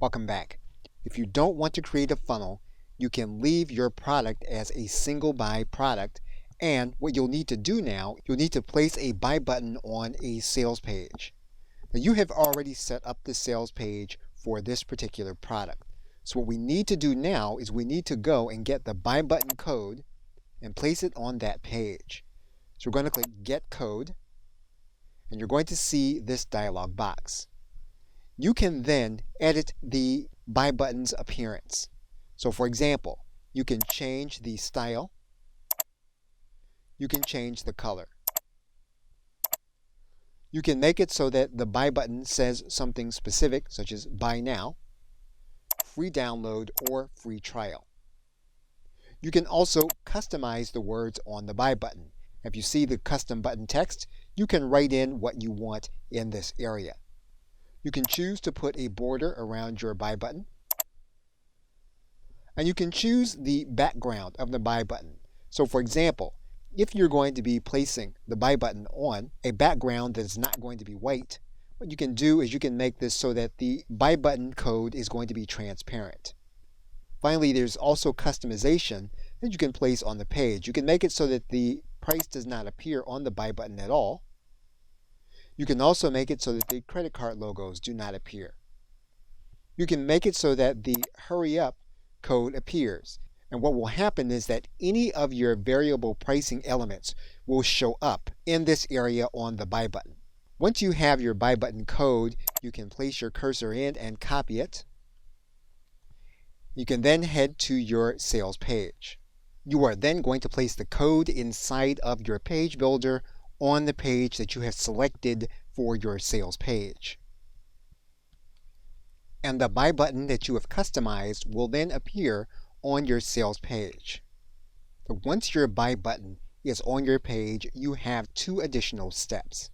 Welcome back. If you don't want to create a funnel, you can leave your product as a single buy product, and what you'll need to do now, you'll need to place a buy button on a sales page. Now you have already set up the sales page for this particular product. So what we need to do now is we need to go and get the buy button code and place it on that page. So we're going to click Get Code, and you're going to see this dialog box. You can then edit the buy button's appearance. So for example, you can change the style, you can change the color. You can make it so that the buy button says something specific, such as buy now, free download, or free trial. You can also customize the words on the buy button. If you see the custom button text, you can write in what you want in this area. You can choose to put a border around your buy button. And you can choose the background of the buy button. So for example, if you're going to be placing the buy button on a background that is not going to be white, what you can do is you can make this so that the buy button code is going to be transparent. Finally, there's also customization that you can place on the page. You can make it so that the price does not appear on the buy button at all. You can also make it so that the credit card logos do not appear. You can make it so that the hurry up code appears. And what will happen is that any of your variable pricing elements will show up in this area on the buy button. Once you have your buy button code, you can place your cursor in and copy it. You can then head to your sales page. You are then going to place the code inside of your page builder on the page that you have selected for your sales page. And the buy button that you have customized will then appear on your sales page. So once your buy button is on your page, you have two additional steps.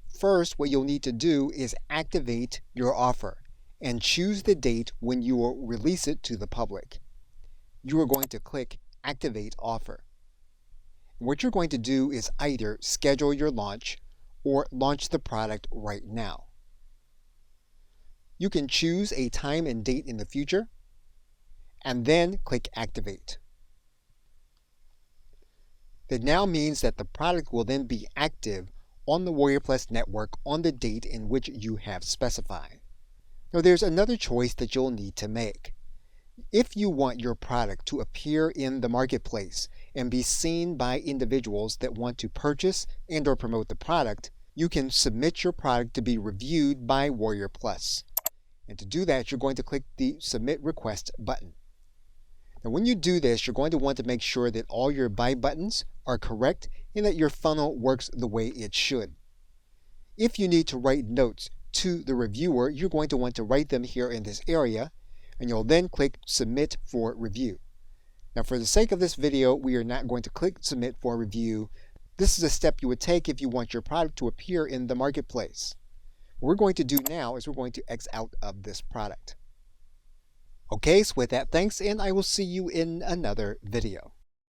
First, what you'll need to do is activate your offer and choose the date when you will release it to the public. You are going to click Activate Offer. What you're going to do is either schedule your launch or launch the product right now. You can choose a time and date in the future and then click Activate. That now means that the product will then be active on the WarriorPlus network on the date in which you have specified. Now there's another choice that you'll need to make. If you want your product to appear in the marketplace and be seen by individuals that want to purchase and or promote the product, you can submit your product to be reviewed by WarriorPlus. And to do that, you're going to click the Submit Request button. Now when you do this, you're going to want to make sure that all your buy buttons are correct and that your funnel works the way it should. If you need to write notes to the reviewer, you're going to want to write them here in this area, and you'll then click Submit for Review. Now for the sake of this video, we are not going to click Submit for Review. This is a step you would take if you want your product to appear in the marketplace. What we're going to do now is we're going to X out of this product. Okay, so with that, thanks, and I will see you in another video.